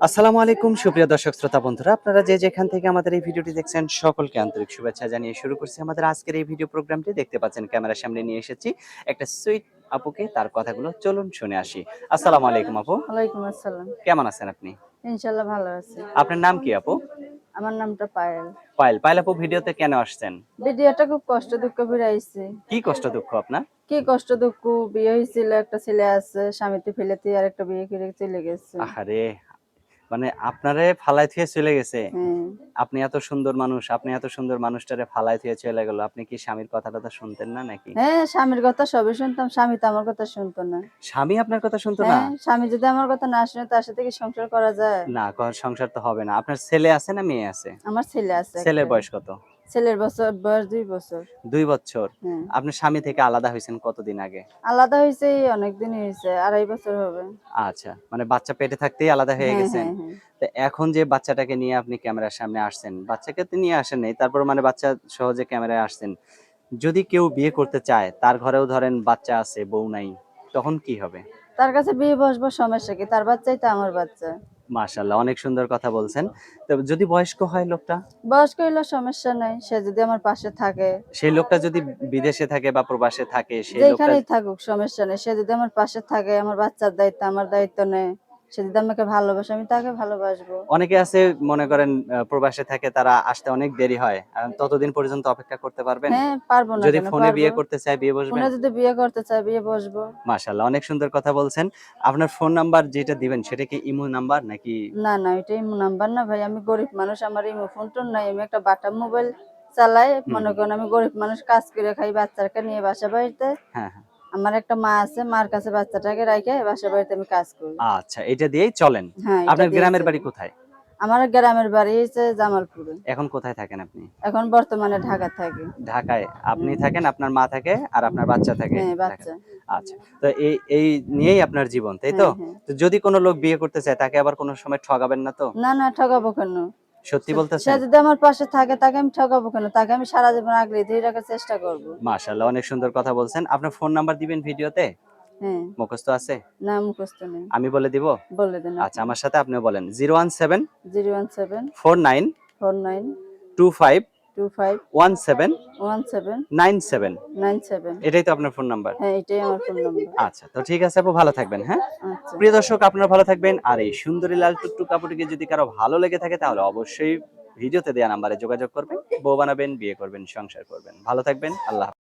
আসসালামু আলাইকুম সুপ্রিয় দর্শক শ্রোতা বন্ধুরা, আপনারা যে যেখান থেকে আমাদের এই ভিডিওটি দেখছেন সকলকে আন্তরিক শুভেচ্ছা জানিয়ে শুরু করছি আমাদের আজকের এই ভিডিও প্রোগ্রামটি। দেখতে পাচ্ছেন ক্যামেরার সামনে নিয়ে এসেছি একটা সুইট আপুকে, তার কথাগুলো চলুন শুনে আসি। আসসালামু আলাইকুম আপু, ওয়ালাইকুম আসসালাম। কেমন আছেন আপনি? ইনশাআল্লাহ ভালো আছি। আপনার নাম কি আপু? আমার নামটা পায়েল। পায়েল। পায়েল আপু, ভিডিওতে কেন আসছেন? ভিডিওটা খুব কষ্ট দুঃখ করে আইছি। কি কষ্ট দুঃখ আপনার? কি কষ্ট দুঃখ, বিয়ে হয়েছিল, একটা ছেলে আছে, স্বামীতে ফেলেতে আর একটা বিয়ে করে চলে গেছে। আহারে, মানে আপনারে ফালাই থুয়ে চলে গেছে। হ্যাঁ। আপনি এত সুন্দর মানুষ, আপনি এত সুন্দর মানুষটারে ফালাই থুয়ে চলে গেল। আপনি কি স্বামীর কথাটা তো শুনতেন না নাকি? হ্যাঁ, স্বামীর কথা সবই শুনতাম, স্বামী তো আমার কথা শুনতো না। স্বামী আপনার কথা শুনতো না? হ্যাঁ, স্বামী যদি আমার কথা না শুনে তার সাথে কি সংসার করা যায়? না, সংসার তো হবে না। আপনার ছেলে আছে না মেয়ে আছে? আমার ছেলে আছে ছেলের একটা। বয়স কত? ছেলের বয়স 2 বছর। ২ বছর। হ্যাঁ। আপনার স্বামী থেকে আলাদা হইছেন কতদিন আগে? আলাদা হয়েছে অনেকদিনই হয়েছে, 2.5 বছর হবে। আচ্ছা, মানে বাচ্চা পেটে থাকতেই আলাদা হয়ে হ্যাঁ, গেছেন? হ্যাঁ, হ্যাঁ। তো এখন যে বাচ্চাটাকে নিয়ে আপনি ক্যামেরার সামনে আসছেন, বাচ্চাকে তো নিয়ে আসেন নাই। তারপর মানে বাচ্চা সহজে ক্যামেরায় আসছেন। যদি কেউ বিয়ে করতে চায়, তার ঘরেও ধরেন বাচ্চা আছে, বউ নাই, তখন কি হবে? তার কাছে বিয়ে বসবো, সমস্যা কি? তার বাচ্চাই তো আমার বাচ্চা। মাশাআল্লাহ, অনেক সুন্দর কথা বলছেন। তো যদি বয়স্ক হয় লোকটা? বয়স্ক হইলে সমস্যা নাই। সে যদি আমার পাশে থাকে, সেই লোকটা যদি বিদেশে থাকে বা প্রবাসে থাকে, সেই লোকটা যেখানেই থাকুক সমস্যা নেই। সে যদি আমার পাশে থাকে, আমার বাচ্চার দায়িত্ব আমার দায়িত্ব নেয়, সে যদি আমাকে ভালোবাসে, আমি তাকে ভালোবাসবো। অনেকে আছে মনে করেন প্রবাসে থাকে, তারা আসতে অনেক দেরি হয়। ততদিন পর্যন্ত অপেক্ষা করতে পারবেন? হ্যাঁ, পারবো না যদি কেন? ফোনে পারবো। বিয়ে করতে চায় বিয়ে বসবেন? ফোনে যদি বিয়ে করতে চায়, বিয়ে বসবো। মাশাআল্লাহ, অনেক সুন্দর কথা বলছেন। আপনার ফোন নাম্বার যেটা দিবেন সেটা কি ইমো নাম্বার নাকি? না, না, এটা ইমো নাম্বার না ভাই। আমি গরিব মানুষ, আমার ইমো ফোন-টোন নাই। আমি একটা বাটা মোবাইল চালাই। হুম, মনে হুম। করেন আমি গরিব মানুষ, কাজ করে খাই, বাচ্চাকে নিয়ে বাসা বাড়িতে। হ্যাঁ, হ্যাঁ। আমার একটা মা আছে, মার কাছে বাচ্চাটাকে রাইখে বাসা বাড়িতে আমি কাজ করি। আচ্ছা, এটা দিয়েই চলেন। হ্যাঁ, এটা আপনার দিয়েই গ্রামের বাড়ি চলি। কোথায়? আমার গ্রামের বাড়ি হচ্ছে জামালপুরে। এখন কোথায় থাকেন আপনি? এখন বর্তমানে ঢাকা থাকি। ঢাকায়। আপনি হুম। থাকেন, আপনার মা থাকে আর আপনার বাচ্চা থাকে হ্যাঁ, ঢাকায়। বাচ্চা। আচ্ছা। তো এই এই নিয়েই আপনার জীবন, তাই তো? হ্যাঁ, হ্যাঁ। তো যদি কোন লোক বিয়ে করতে চায়, তাকে আবার কোন সময় ঠগাবেন না তো? না, না, ঠকাবো কেন? সত্যি সে বলতেছেন? যদি আমার পাশে থাকে তাকে আমি ঠকাবো কেন? তাকে আমি সারা জীবন আগলে ধরে রাখার চেষ্টা করব। মাশাআল্লাহ, অনেক সুন্দর কথা বলছেন। আপনার ফোন নাম্বার দিবেন ভিডিওতে? হ্যাঁ। মুখস্থ আছে? না, মুখস্থ নেই। আমি বলে দিব? বলে দেন আচ্ছা, আপনি। আমার সাথে আপনিও বলেন। 017 017 49 49 25 25 17 17 97। 97। এটাই তো আপনার ফোন নাম্বার? হ্যাঁ, এটাই আমার ফোন নাম্বার। আচ্ছা, তো ঠিক আছে আপু, ভালো থাকবেন, হ্যাঁ? আচ্ছা। প্রিয় দর্শক, আপনারা ভালো থাকবেন। আর এই সুন্দরী লাল টুকটুক আপুটিকে যদি কারো ভালো লেগে থাকে, তাহলে অবশ্যই ভিডিওতে দেয়া নাম্বারে যোগাযোগ করবেন। বউ বানাবেন, বিয়ে করবেন, সংসার করবেন। ভালো থাকবেন। আল্লাহ হাফেজ।